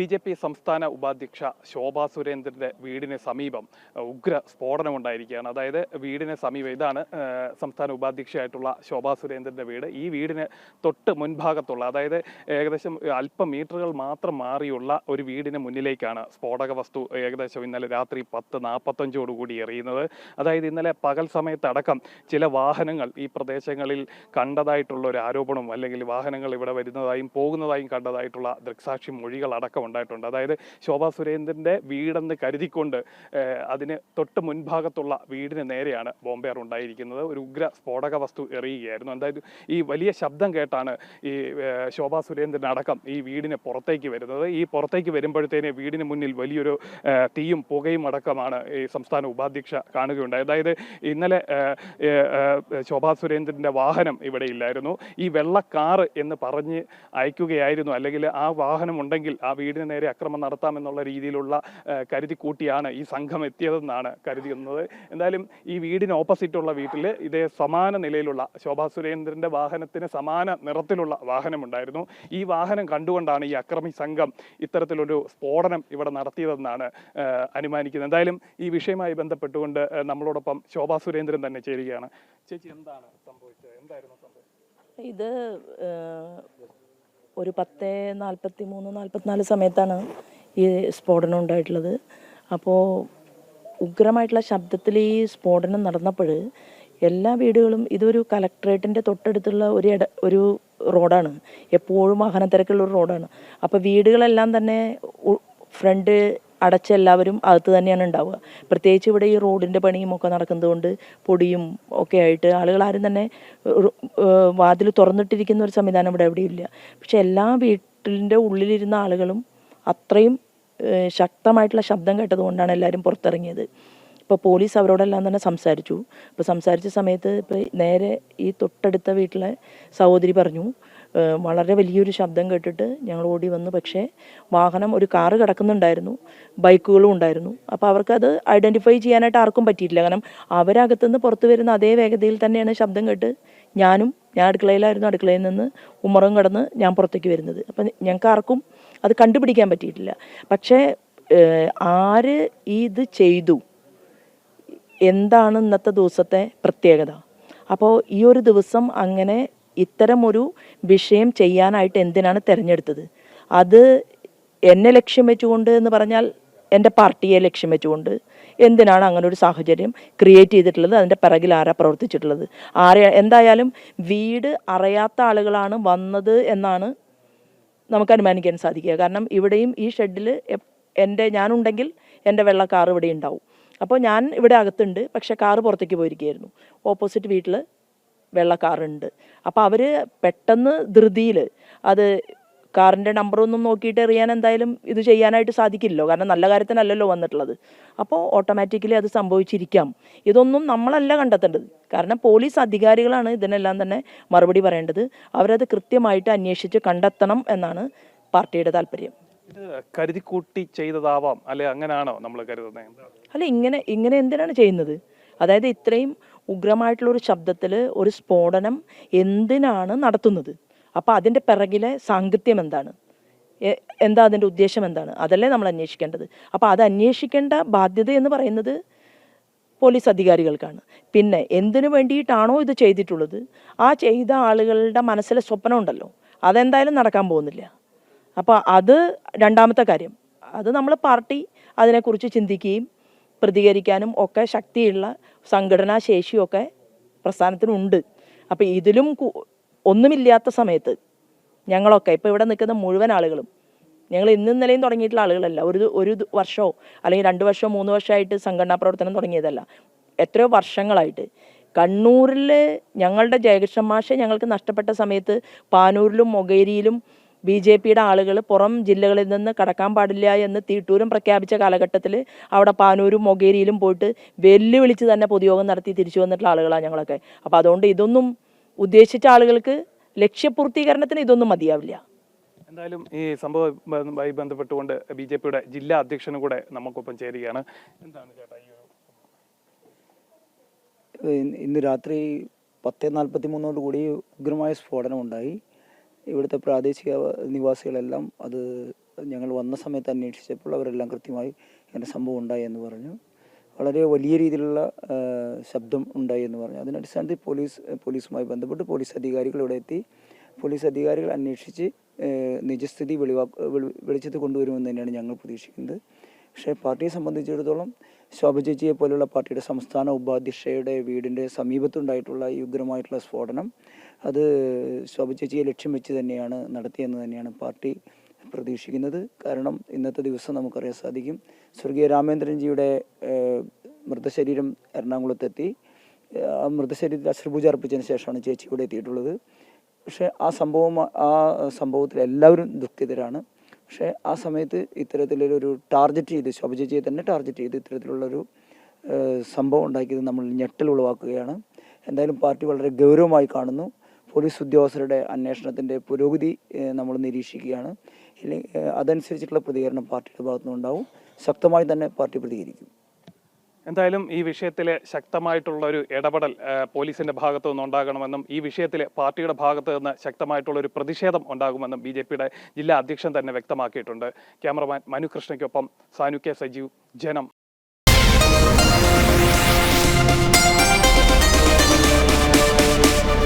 BJP. സംസ്ഥാന ഉപാധ്യക്ഷ ശോഭാ സുരേന്ദ്രൻ്റെ വീടിന് സമീപം ഉഗ്ര സ്ഫോടനമുണ്ടായിരിക്കുകയാണ്. അതായത് വീടിന് സമീപം ഇതാണ് സംസ്ഥാന ഉപാധ്യക്ഷയായിട്ടുള്ള ശോഭാ സുരേന്ദ്രൻ്റെ വീട്. ഈ വീടിന് തൊട്ട് മുൻഭാഗത്തുള്ള, അതായത് ഏകദേശം അല്പം മീറ്ററുകൾ മാത്രം മാറിയുള്ള ഒരു വീടിന് മുന്നിലേക്കാണ് സ്ഫോടക വസ്തു ഏകദേശം ഇന്നലെ രാത്രി 10:45 എറിയുന്നത്. അതായത് ഇന്നലെ പകൽ സമയത്തടക്കം ചില വാഹനങ്ങൾ ഈ പ്രദേശങ്ങളിൽ കണ്ടതായിട്ടുള്ള ഒരു ആരോപണവും, അല്ലെങ്കിൽ വാഹനങ്ങൾ ഇവിടെ വരുന്നതായും പോകുന്നതായും കണ്ടതായിട്ടുള്ള ദൃക്സാക്ഷി മൊഴികൾ അടക്കം ഉണ്ടായിട്ടുണ്ട്. അതായത് ശോഭാ സുരേന്ദ്രൻ്റെ വീടെന്ന് കരുതിക്കൊണ്ട് അതിന് തൊട്ട് മുൻഭാഗത്തുള്ള വീടിന് നേരെയാണ് ബോംബേർ ഉണ്ടായിരിക്കുന്നത്. ഒരു ഉഗ്ര സ്ഫോടക വസ്തു എറിയുകയായിരുന്നു. അതായത് ഈ വലിയ ശബ്ദം കേട്ടാണ് ഈ ശോഭാ സുരേന്ദ്രനടക്കം ഈ വീടിന് പുറത്തേക്ക് വരുന്നത്. ഈ പുറത്തേക്ക് വരുമ്പോഴത്തേന് വീടിന് മുന്നിൽ വലിയൊരു തീയും പുകയും അടക്കമാണ് ഈ സംസ്ഥാന ഉപാധ്യക്ഷ കാണുകയുണ്ടായത്. അതായത് ഇന്നലെ ശോഭാ സുരേന്ദ്രൻ്റെ വാഹനം ഇവിടെ ഇല്ലായിരുന്നു. ഈ വെള്ള കാറ് എന്ന് പറഞ്ഞ് അയക്കുകയായിരുന്നു, അല്ലെങ്കിൽ ആ വാഹനം ഉണ്ടെങ്കിൽ ആ വീടിന് നേരെ അക്രമം നടത്താമെന്നുള്ള രീതിയിലുള്ള കരുതി കൂട്ടിയാണ് ഈ സംഘം എത്തിയതെന്നാണ് കരുതുന്നത്. എന്തായാലും ഈ വീടിന് ഓപ്പോസിറ്റുള്ള വീട്ടിൽ ഇതേ സമാന നിലയിലുള്ള ശോഭാ സുരേന്ദ്രൻ്റെ വാഹനത്തിന് സമാന നിറത്തിലുള്ള വാഹനമുണ്ടായിരുന്നു. ഈ വാഹനം കണ്ടുകൊണ്ടാണ് ഈ അക്രമി സംഘം ഇത്തരത്തിലൊരു സ്ഫോടനം ഇവിടെ നടത്തിയതെന്നാണ് അനുമാനിക്കുന്നത്. എന്തായാലും ഈ വിഷയവുമായി ബന്ധപ്പെട്ടുകൊണ്ട് നമ്മളോടൊപ്പം ശോഭാ സുരേന്ദ്രൻ തന്നെ ചേരുകയാണ്. ചേച്ചി, എന്താണ് സംഭവിച്ചത്? എന്തായിരുന്നു സംഭവിച്ചത്? ഇത് ഒരു 10:43-44 സമയത്താണ് ഈ സ്ഫോടനം ഉണ്ടായിട്ടുള്ളത്. അപ്പോൾ ഉഗ്രമായിട്ടുള്ള ശബ്ദത്തിൽ ഈ സ്ഫോടനം നടന്നപ്പോൾ എല്ലാ വീടുകളും, ഇതൊരു കലക്ട്രേറ്റിൻ്റെ തൊട്ടടുത്തുള്ള ഒരു റോഡാണ്, എപ്പോഴും വാഹനത്തിരക്കുള്ളൊരു റോഡാണ്. അപ്പോൾ വീടുകളെല്ലാം തന്നെ ഫ്രണ്ട് അടച്ച എല്ലാവരും അകത്ത് തന്നെയാണ് ഉണ്ടാവുക. പ്രത്യേകിച്ച് ഇവിടെ ഈ റോഡിൻ്റെ പണിയും ഒക്കെ നടക്കുന്നതുകൊണ്ട് പൊടിയും ഒക്കെ ആയിട്ട് ആളുകൾ ആരും തന്നെ വാതിൽ തുറന്നിട്ടിരിക്കുന്ന ഒരു സംവിധാനം ഇവിടെ എവിടെയില്ല. പക്ഷെ എല്ലാ വീട്ടിൻ്റെ ഉള്ളിലിരുന്ന ആളുകളും അത്രയും ശക്തമായിട്ടുള്ള ശബ്ദം കേട്ടതുകൊണ്ടാണ് എല്ലാവരും പുറത്തിറങ്ങിയത്. ഇപ്പോൾ പോലീസ് അവരോടെല്ലാം തന്നെ സംസാരിച്ചു. ഇപ്പോൾ സംസാരിച്ച സമയത്ത് ഇപ്പോൾ നേരെ ഈ തൊട്ടടുത്ത വീട്ടിലെ സഹോദരി പറഞ്ഞു, വളരെ വലിയൊരു ശബ്ദം കേട്ടിട്ട് ഞങ്ങൾ ഓടി വന്നു. പക്ഷേ വാഹനം, ഒരു കാറ് കിടക്കുന്നുണ്ടായിരുന്നു, ബൈക്കുകളും ഉണ്ടായിരുന്നു. അപ്പോൾ അവർക്കത് ഐഡൻറ്റിഫൈ ചെയ്യാനായിട്ട് ആർക്കും പറ്റിയിട്ടില്ല. കാരണം അവരകത്തുനിന്ന് പുറത്ത് വരുന്ന അതേ വേഗതയിൽ തന്നെയാണ് ശബ്ദം കേട്ട് ഞാൻ അടുക്കളയിലായിരുന്നു, അടുക്കളയിൽ നിന്ന് ഉമ്മറും കടന്ന് ഞാൻ പുറത്തേക്ക് വരുന്നത്. അപ്പം ഞങ്ങൾക്ക് ആർക്കും അത് കണ്ടുപിടിക്കാൻ പറ്റിയിട്ടില്ല. പക്ഷേ ആര് ഇത് ചെയ്തു, എന്താണ് ഇന്നത്തെ ദിവസത്തെ പ്രത്യേകത? അപ്പോൾ ഈ ഒരു ദിവസം അങ്ങനെ ഇത്തരമൊരു വിഷയം ചെയ്യാനായിട്ട് എന്തിനാണ് തിരഞ്ഞെടുത്തത്? അത് എന്നെ ലക്ഷ്യം വെച്ചുകൊണ്ട് എന്ന് പറഞ്ഞാൽ എൻ്റെ പാർട്ടിയെ ലക്ഷ്യം വെച്ചുകൊണ്ട് എന്തിനാണ് അങ്ങനെ ഒരു സാഹചര്യം ക്രിയേറ്റ് ചെയ്തിട്ടുള്ളത്? അതിൻ്റെ പിറകിൽ ആരാ പ്രവർത്തിച്ചിട്ടുള്ളത്? എന്തായാലും വീട് അറിയാത്ത ആളുകളാണ് വന്നത് എന്നാണ് നമുക്ക് അനുമാനിക്കാൻ സാധിക്കുക. കാരണം ഇവിടെയും ഈ ഷെഡിൽ ഞാനുണ്ടെങ്കിൽ എൻ്റെ വെള്ള കാർ ഇവിടെ ഉണ്ടാവും. അപ്പോൾ ഞാൻ ഇവിടെ അകത്തുണ്ട്, പക്ഷേ കാറ് പുറത്തേക്ക് പോയിരിക്കുകയായിരുന്നു. ഓപ്പോസിറ്റ് വീട്ടിൽ വെള്ള കാറുണ്ട്. അപ്പോൾ അവർ പെട്ടെന്ന് ധൃതിയിൽ അത് കാറിൻ്റെ നമ്പറൊന്നും നോക്കിയിട്ട് എറിയാൻ എന്തായാലും ഇത് ചെയ്യാനായിട്ട് സാധിക്കില്ലല്ലോ, കാരണം നല്ല കാര്യത്തിനല്ലല്ലോ വന്നിട്ടുള്ളത്. അപ്പോൾ ഓട്ടോമാറ്റിക്കലി അത് സംഭവിച്ചിരിക്കാം. ഇതൊന്നും നമ്മളല്ല കണ്ടെത്തേണ്ടത്, കാരണം പോലീസ് അധികാരികളാണ് ഇതിനെല്ലാം തന്നെ മറുപടി പറയേണ്ടത്. അവരത് കൃത്യമായിട്ട് അന്വേഷിച്ച് കണ്ടെത്തണം എന്നാണ് പാർട്ടിയുടെ താല്പര്യം. ഇത് കരുതിക്കൂട്ടി ചെയ്തതാവാം, അല്ലെ? അങ്ങനെയാണോ നമ്മൾ കരുതുന്നത്? അല്ല, ഇങ്ങനെ എന്തിനാണ് ചെയ്യുന്നത്? അതായത് ഇത്രയും ഉഗ്രമായിട്ടുള്ളൊരു ശബ്ദത്തിൽ ഒരു സ്ഫോടനം എന്തിനാണ് നടത്തുന്നത്? അപ്പോൾ അതിൻ്റെ പിറകിലെ സാങ്കത്യം എന്താണ്, എന്താ അതിൻ്റെ ഉദ്ദേശം എന്താണ്? അതല്ലേ നമ്മൾ അന്വേഷിക്കേണ്ടത്. അപ്പോൾ അത് അന്വേഷിക്കേണ്ട ബാധ്യത എന്ന് പറയുന്നത് പോലീസ് അധികാരികൾക്കാണ്. പിന്നെ എന്തിനു വേണ്ടിയിട്ടാണോ ഇത് ചെയ്തിട്ടുള്ളത്, ആ ചെയ്ത ആളുകളുടെ മനസ്സിലെ സ്വപ്നം ഉണ്ടല്ലോ, അതെന്തായാലും നടക്കാൻ പോകുന്നില്ല. അപ്പോൾ അത് രണ്ടാമത്തെ കാര്യം. അത് നമ്മൾ പാർട്ടി അതിനെക്കുറിച്ച് ചിന്തിക്കുകയും പ്രതികരിക്കാനും ഒക്കെ ശക്തിയുള്ള സംഘടനാ ശേഷിയൊക്കെ പ്രസ്ഥാനത്തിനുണ്ട്. അപ്പോൾ ഇതിലും ഒന്നുമില്ലാത്ത സമയത്ത് ഞങ്ങളൊക്കെ ഇപ്പോൾ ഇവിടെ നിൽക്കുന്ന മുഴുവൻ ആളുകളും, ഞങ്ങൾ ഇന്നും ഇന്നലെയും തുടങ്ങിയിട്ടുള്ള ആളുകളല്ല, ഒരു വർഷമോ അല്ലെങ്കിൽ 2 വർഷമോ 3 വർഷമായിട്ട് സംഘടനാ പ്രവർത്തനം തുടങ്ങിയതല്ല, എത്രയോ വർഷങ്ങളായിട്ട്. കണ്ണൂരിൽ ഞങ്ങളുടെ ജയകൃഷ്ണൻ മാഷെ ഞങ്ങൾക്ക് നഷ്ടപ്പെട്ട സമയത്ത് പാനൂരിലും മൊകേരിയിലും BJPയുടെ ആളുകൾ പുറം ജില്ലകളിൽ നിന്ന് കടക്കാൻ പാടില്ല എന്ന് തീട്ടൂരും പ്രഖ്യാപിച്ച കാലഘട്ടത്തിൽ അവിടെ പാനൂരും മൊകേരിയിലും പോയിട്ട് വെല്ലുവിളിച്ച് തന്നെ പൊതുയോഗം നടത്തി തിരിച്ചു വന്നിട്ടുള്ള ആളുകളാണ് ഞങ്ങളൊക്കെ. അപ്പോൾ അതുകൊണ്ട് ഇതൊന്നും ഉദ്ദേശിച്ച ആളുകൾക്ക് ലക്ഷ്യപൂർത്തീകരണത്തിന് ഇതൊന്നും മതിയാവില്ല. എന്തായാലും ഈ സംഭവവുമായി ബന്ധപ്പെട്ടുകൊണ്ട് BJPയുടെ ജില്ലാ അധ്യക്ഷനും കൂടെ നമുക്കൊപ്പം ചേരുകയാണ്. എന്താണ് ചേട്ടാ ഇന്ന് രാത്രി 10:43 ഉഗ്രമായ സ്ഫോടനം ഉണ്ടായി. ഇവിടുത്തെ പ്രാദേശിക നിവാസികളെല്ലാം അത് ഞങ്ങൾ വന്ന സമയത്ത് അന്വേഷിച്ചപ്പോൾ അവരെല്ലാം കൃത്യമായി ഇങ്ങനെ സംഭവം ഉണ്ടായി എന്ന് പറഞ്ഞു. വളരെ വലിയ രീതിയിലുള്ള ശബ്ദം ഉണ്ടായി എന്ന് പറഞ്ഞു. അതിനടിസ്ഥാനത്തിൽ പോലീസുമായി ബന്ധപ്പെട്ട് പോലീസ് അധികാരികൾ ഇവിടെ എത്തി. പോലീസ് അധികാരികൾ അന്വേഷിച്ച് നിജസ്ഥിതി വെളിച്ചത്ത് കൊണ്ടുവരുമെന്ന് തന്നെയാണ് ഞങ്ങൾ പ്രതീക്ഷിക്കുന്നത്. പക്ഷേ പാർട്ടിയെ സംബന്ധിച്ചിടത്തോളം ശോഭ ചേച്ചിയെ പോലുള്ള പാർട്ടിയുടെ സംസ്ഥാന ഉപാധ്യക്ഷയുടെ വീടിൻ്റെ സമീപത്തുണ്ടായിട്ടുള്ള ഈ ഉഗ്രമായിട്ടുള്ള സ്ഫോടനം അത് ശോഭ ചേച്ചിയെ ലക്ഷ്യം വെച്ച് തന്നെയാണ് നടത്തിയെന്ന് തന്നെയാണ് പാർട്ടി പ്രതീക്ഷിക്കുന്നത്. കാരണം ഇന്നത്തെ ദിവസം നമുക്കറിയാൻ സാധിക്കും, സ്വർഗീയ രാമേന്ദ്രൻജിയുടെ മൃതശരീരം എറണാകുളത്തെത്തി. ആ മൃതശരീരത്തിൽ അശ്രുപൂജ അർപ്പിച്ചതിന് ശേഷമാണ് ചേച്ചി ഇവിടെ എത്തിയിട്ടുള്ളത്. പക്ഷേ ആ സംഭവത്തിൽ എല്ലാവരും ദുഃഖിതരാണ്. പക്ഷേ ആ സമയത്ത് ഇത്തരത്തിലൊരു ടാർഗറ്റ് ചെയ്ത് ശോഭ ചേച്ചിയെ തന്നെ ടാർഗറ്റ് ചെയ്ത് ഇത്തരത്തിലുള്ളൊരു സംഭവം ഉണ്ടാക്കിയത് നമ്മൾ ഞെട്ടൽ ഉളവാക്കുകയാണ്. എന്തായാലും പാർട്ടി വളരെ ഗൗരവമായി കാണുന്നു. പോലീസ് ഉദ്യോഗസ്ഥരുടെ അന്വേഷണത്തിൻ്റെ പുരോഗതി നമ്മൾ നിരീക്ഷിക്കുകയാണ്. അതനുസരിച്ചിട്ടുള്ള പ്രതികരണം പാർട്ടിയുടെ ഭാഗത്തുനിന്നുണ്ടാവും. ശക്തമായി തന്നെ പാർട്ടി പ്രതികരിക്കും. എന്തായാലും ഈ വിഷയത്തിൽ ശക്തമായിട്ടുള്ള ഒരു ഇടപെടൽ പോലീസിന്റെ ഭാഗത്തു നിന്ന് ഉണ്ടാകണമെന്നും ഈ വിഷയത്തിൽ പാർട്ടിയുടെ ഭാഗത്ത് നിന്ന് ശക്തമായിട്ടുള്ള ഒരു പ്രതിഷേധം ഉണ്ടാകുമെന്നും BJPയുടെ ജില്ലാ അധ്യക്ഷൻ തന്നെ വ്യക്തമാക്കിയിട്ടുണ്ട്. ക്യാമറമാൻ മനു കൃഷ്ണയ്ക്കൊപ്പം സാനു കെ സജീവ്, ജനം.